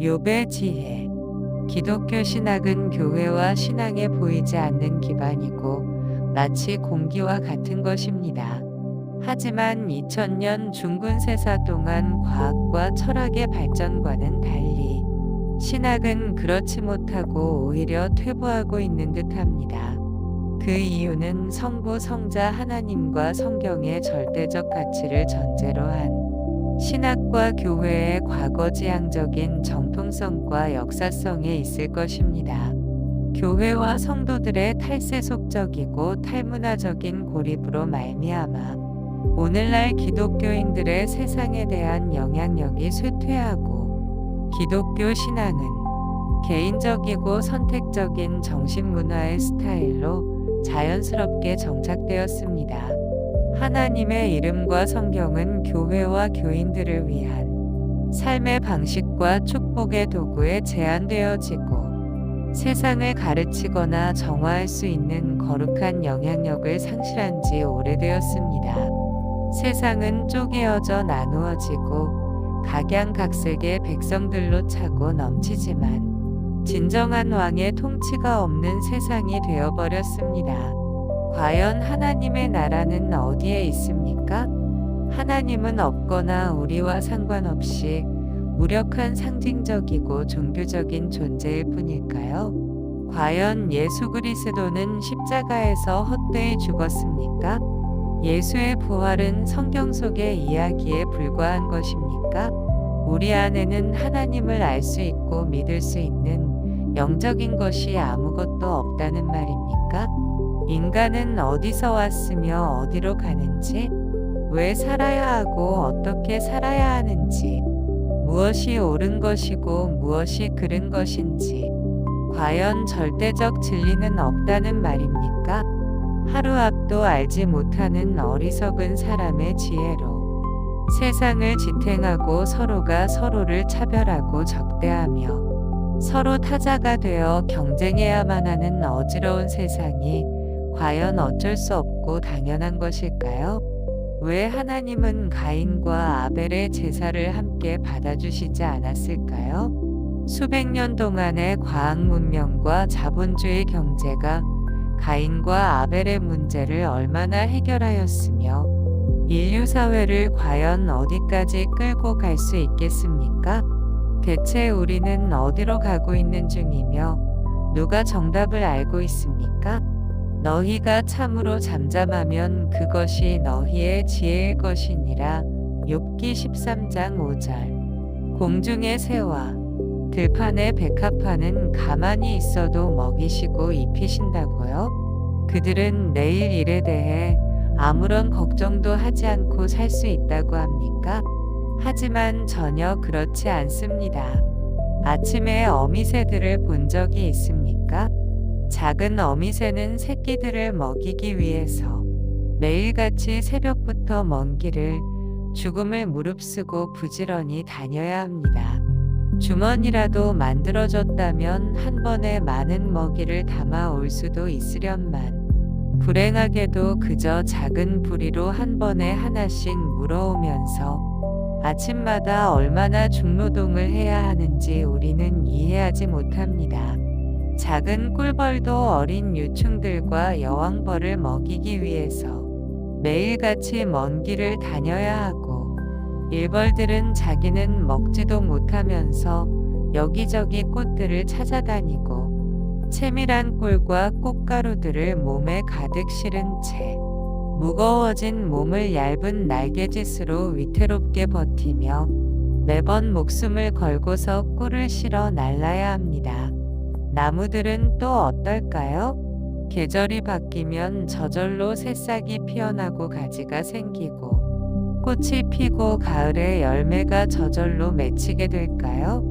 욥의 지혜. 기독교 신학은 교회와 신앙에 보이지 않는 기반이고 마치 공기와 같은 것입니다. 하지만 2000년 중군 세사 동안 과학과 철학의 발전과는 달리 신학은 그렇지 못하고 오히려 퇴보하고 있는 듯합니다. 그 이유는 성부 성자 하나님과 성경의 절대적 가치를 전제로 한 신학과 교회의 과거지향적인 정통성과 역사성에 있을 것입니다. 교회와 성도들의 탈세속적이고 탈문화적인 고립으로 말미암아 오늘날 기독교인들의 세상에 대한 영향력이 쇠퇴하고 기독교 신앙은 개인적이고 선택적인 정신문화의 스타일로 자연스럽게 정착되었습니다. 하나님의 이름과 성경은 교회와 교인들을 위한 삶의 방식과 축복의 도구에 제한되어지고 세상을 가르치거나 정화할 수 있는 거룩한 영향력을 상실한 지 오래되었습니다. 세상은 쪼개어져 나누어지고 각양각색의 백성들로 차고 넘치지만 진정한 왕의 통치가 없는 세상이 되어버렸습니다. 과연 하나님의 나라는 어디에 있습니까? 하나님은 없거나 우리와 상관없이 무력한 상징적이고 종교적인 존재일 뿐일까요? 과연 예수 그리스도는 십자가에서 헛되이 죽었습니까? 예수의 부활은 성경 속의 이야기에 불과한 것입니까? 우리 안에는 하나님을 알 수 있고 믿을 수 있는 영적인 것이 아무것도 없다는 말입니까? 인간은 어디서 왔으며 어디로 가는지, 왜 살아야 하고 어떻게 살아야 하는지, 무엇이 옳은 것이고 무엇이 그른 것인지, 과연 절대적 진리는 없다는 말입니까? 하루 앞도 알지 못하는 어리석은 사람의 지혜로 세상을 지탱하고 서로가 서로를 차별하고 적대하며 서로 타자가 되어 경쟁해야만 하는 어지러운 세상이 과연 어쩔 수 없고 당연한 것일까요? 왜 하나님은 가인과 아벨의 제사를 함께 받아주시지 않았을까요? 수백 년 동안의 과학 문명과 자본주의 경제가 가인과 아벨의 문제를 얼마나 해결하였으며 인류 사회를 과연 어디까지 끌고 갈 수 있겠습니까? 대체 우리는 어디로 가고 있는 중이며 누가 정답을 알고 있습니까? 너희가 참으로 잠잠하면 그것이 너희의 지혜일 것이니라. 욥기 13장 5절. 공중의 새와 들판의 백합화는 가만히 있어도 먹이시고 입히신다고요? 그들은 내일 일에 대해 아무런 걱정도 하지 않고 살 수 있다고 합니까? 하지만 전혀 그렇지 않습니다. 아침에 어미새들을 본 적이 있습니까? 작은 어미새는 새끼들을 먹이기 위해서 매일같이 새벽부터 먼 길을 죽음을 무릅쓰고 부지런히 다녀야 합니다. 주머니라도 만들어졌다면 한 번에 많은 먹이를 담아 올 수도 있으련만 불행하게도 그저 작은 부리로 한 번에 하나씩 물어오면서 아침마다 얼마나 중노동을 해야 하는지 우리는 이해하지 못합니다. 작은 꿀벌도 어린 유충들과 여왕벌을 먹이기 위해서 매일같이 먼 길을 다녀야 하고 일벌들은 자기는 먹지도 못하면서 여기저기 꽃들을 찾아다니고 채밀한 꿀과 꽃가루들을 몸에 가득 실은 채 무거워진 몸을 얇은 날개짓으로 위태롭게 버티며 매번 목숨을 걸고서 꿀을 실어 날라야 합니다. 나무들은 또 어떨까요? 계절이 바뀌면 저절로 새싹이 피어나고 가지가 생기고 꽃이 피고 가을에 열매가 저절로 맺히게 될까요?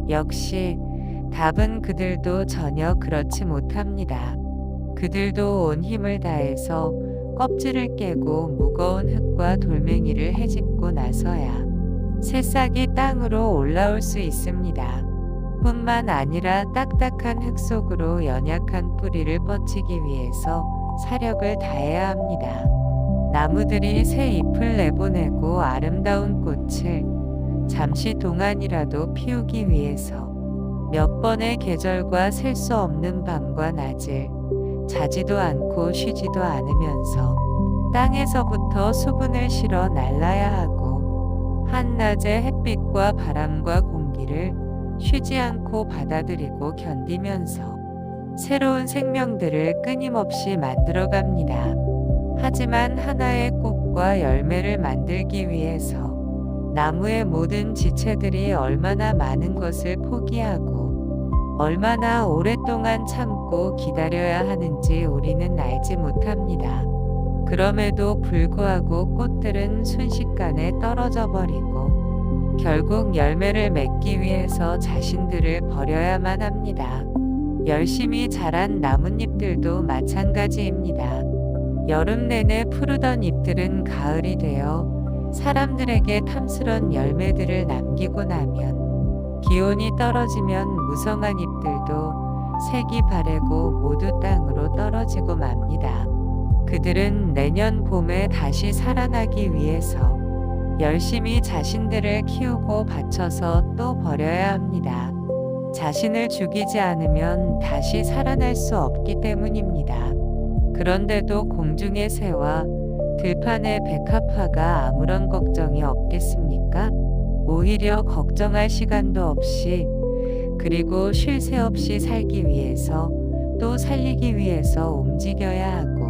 역시 답은 그들도 전혀 그렇지 못합니다. 그들도 온 힘을 다해서 껍질을 깨고 무거운 흙과 돌멩이를 헤집고 나서야 새싹이 땅으로 올라올 수 있습니다. 뿐만 아니라 딱딱한 흙 속으로 연약한 뿌리를 뻗치기 위해서 사력을 다해야 합니다. 나무들이 새 잎을 내보내고 아름다운 꽃을 잠시 동안이라도 피우기 위해서 몇 번의 계절과 셀 수 없는 밤과 낮을 자지도 않고 쉬지도 않으면서 땅에서부터 수분을 실어 날라야 하고 한낮의 햇빛과 바람과 공기를 쉬지 않고 받아들이고 견디면서 새로운 생명들을 끊임없이 만들어갑니다. 하지만 하나의 꽃과 열매를 만들기 위해서 나무의 모든 지체들이 얼마나 많은 것을 포기하고 얼마나 오랫동안 참고 기다려야 하는지 우리는 알지 못합니다. 그럼에도 불구하고 꽃들은 순식간에 떨어져 버리고 결국 열매를 맺기 위해서 자신들을 버려야만 합니다. 열심히 자란 나뭇잎들도 마찬가지입니다. 여름 내내 푸르던 잎들은 가을이 되어 사람들에게 탐스런 열매들을 남기고 나면 기온이 떨어지면 무성한 잎들도 색이 바래고 모두 땅으로 떨어지고 맙니다. 그들은 내년 봄에 다시 살아나기 위해서 열심히 자신들을 키우고 바쳐서 또 버려야 합니다. 자신을 죽이지 않으면 다시 살아날 수 없기 때문입니다. 그런데도 공중의 새와 들판의 백합화가 아무런 걱정이 없겠습니까? 오히려 걱정할 시간도 없이 그리고 쉴 새 없이 살기 위해서 또 살리기 위해서 움직여야 하고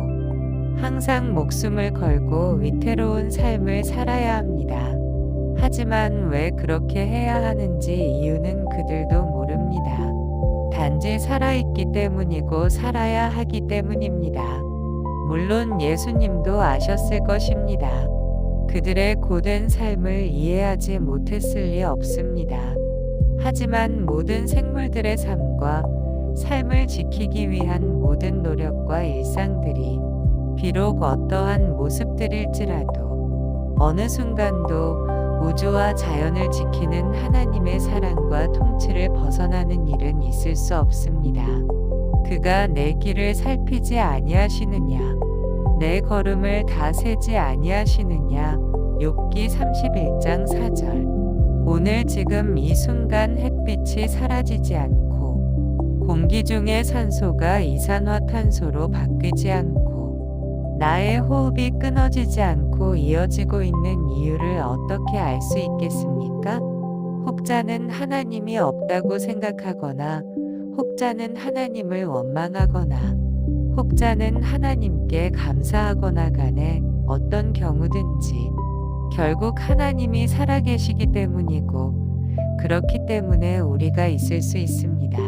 항상 목숨을 걸고 위태로운 삶을 살아야 합니다. 하지만 왜 그렇게 해야 하는지 이유는 그들도 모릅니다. 단지 살아있기 때문이고 살아야 하기 때문입니다. 물론 예수님도 아셨을 것입니다. 그들의 고된 삶을 이해하지 못했을 리 없습니다. 하지만 모든 생물들의 삶과 삶을 지키기 위한 모든 노력과 일상들이 비록 어떠한 모습들일지라도 어느 순간도 우주와 자연을 지키는 하나님의 사랑과 통치를 벗어나는 일은 있을 수 없습니다. 그가 내 길을 살피지 아니하시느냐? 내 걸음을 다 세지 아니하시느냐? 욥기 31장 4절. 오늘 지금 이 순간 햇빛이 사라지지 않고 공기 중의 산소가 이산화탄소로 바뀌지 않고 나의 호흡이 끊어지지 않고 이어지고 있는 이유를 어떻게 알 수 있겠습니까? 혹자는 하나님이 없다고 생각하거나 혹자는 하나님을 원망하거나 혹자는 하나님께 감사하거나 간에 어떤 경우든지 결국 하나님이 살아계시기 때문이고 그렇기 때문에 우리가 있을 수 있습니다.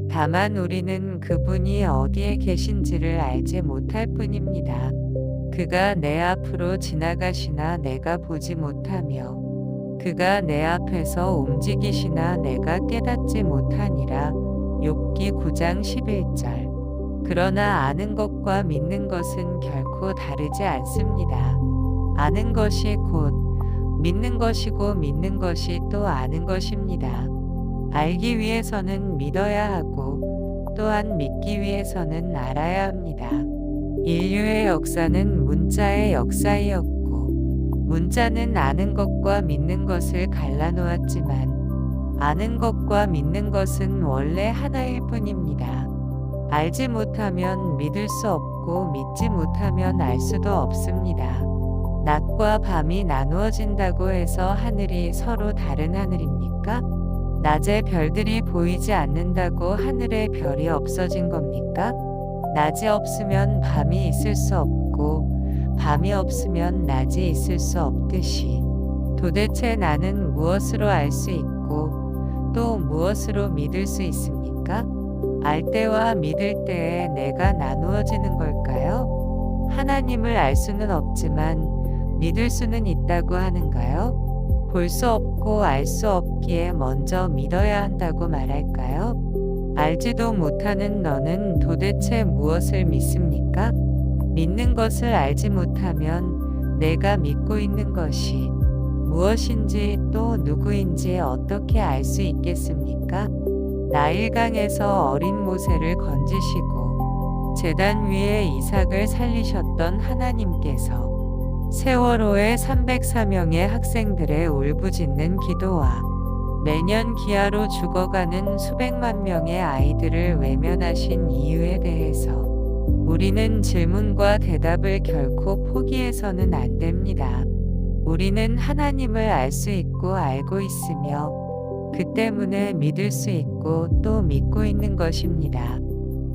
다만 우리는 그분이 어디에 계신지를 알지 못할 뿐입니다. 그가 내 앞으로 지나가시나 내가 보지 못하며 그가 내 앞에서 움직이시나 내가 깨닫지 못하니라. 욥기 9장 11절. 그러나 아는 것과 믿는 것은 결코 다르지 않습니다. 아는 것이 곧 믿는 것이고 믿는 것이 또 아는 것입니다. 알기 위해서는 믿어야 하고 또한 믿기 위해서는 알아야 합니다. 인류의 역사는 문자의 역사이었고 문자는 아는 것과 믿는 것을 갈라놓았지만 아는 것과 믿는 것은 원래 하나일 뿐입니다. 알지 못하면 믿을 수 없고 믿지 못하면 알 수도 없습니다. 낮과 밤이 나누어진다고 해서 하늘이 서로 다른 하늘입니까? 낮에 별들이 보이지 않는다고 하늘에 별이 없어진 겁니까? 낮이 없으면 밤이 있을 수 없고 밤이 없으면 낮이 있을 수 없듯이 도대체 나는 무엇으로 알 수 있고 또 무엇으로 믿을 수 있습니까? 알 때와 믿을 때에 내가 나누어지는 걸까요? 하나님을 알 수는 없지만 믿을 수는 있다고 하는가요? 볼 수 없고 알 수 없기에 먼저 믿어야 한다고 말할까요? 알지도 못하는 너는 도대체 무엇을 믿습니까? 믿는 것을 알지 못하면 내가 믿고 있는 것이 무엇인지 또 누구인지 어떻게 알 수 있겠습니까? 나일강에서 어린 모세를 건지시고 제단 위에 이삭을 살리셨던 하나님께서 세월호의 304명의 학생들의 울부짖는 기도와 매년 기아로 죽어가는 수백만 명의 아이들을 외면하신 이유에 대해서 우리는 질문과 대답을 결코 포기해서는 안 됩니다. 우리는 하나님을 알 수 있고 알고 있으며 그 때문에 믿을 수 있고 또 믿고 있는 것입니다.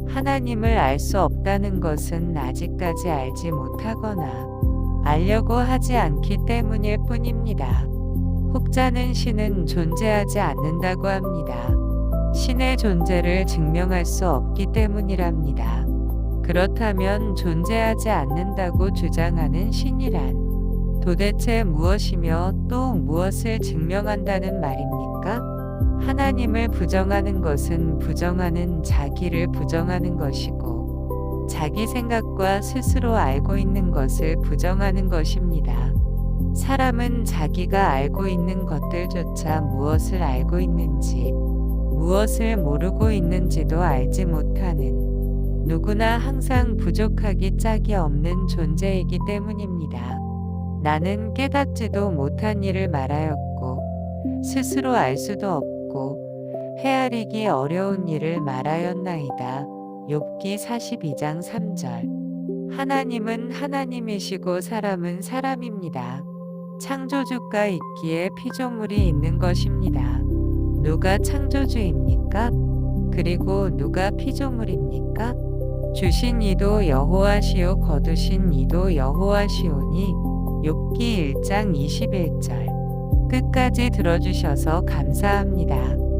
하나님을 알 수 없다는 것은 아직까지 알지 못하거나 알려고 하지 않기 때문일 뿐입니다. 혹자는 신은 존재하지 않는다고 합니다. 신의 존재를 증명할 수 없기 때문이랍니다. 그렇다면 존재하지 않는다고 주장하는 신이란 도대체 무엇이며 또 무엇을 증명한다는 말입니까? 하나님을 부정하는 것은 부정하는 자기를 부정하는 것이고 자기 생각과 스스로 알고 있는 것을 부정하는 것입니다. 사람은 자기가 알고 있는 것들조차 무엇을 알고 있는지, 무엇을 모르고 있는지도 알지 못하는 누구나 항상 부족하기 짝이 없는 존재이기 때문입니다. 나는 깨닫지도 못한 일을 말하였고 스스로 알 수도 없고 헤아리기 어려운 일을 말하였나이다. 욥기 42장 3절. 하나님은 하나님이시고 사람은 사람입니다. 창조주가 있기에 피조물이 있는 것입니다. 누가 창조주입니까? 그리고 누가 피조물입니까? 주신 이도 여호와시요 거두신 이도 여호와시오니 욥기 1장 21절. 끝까지 들어주셔서 감사합니다.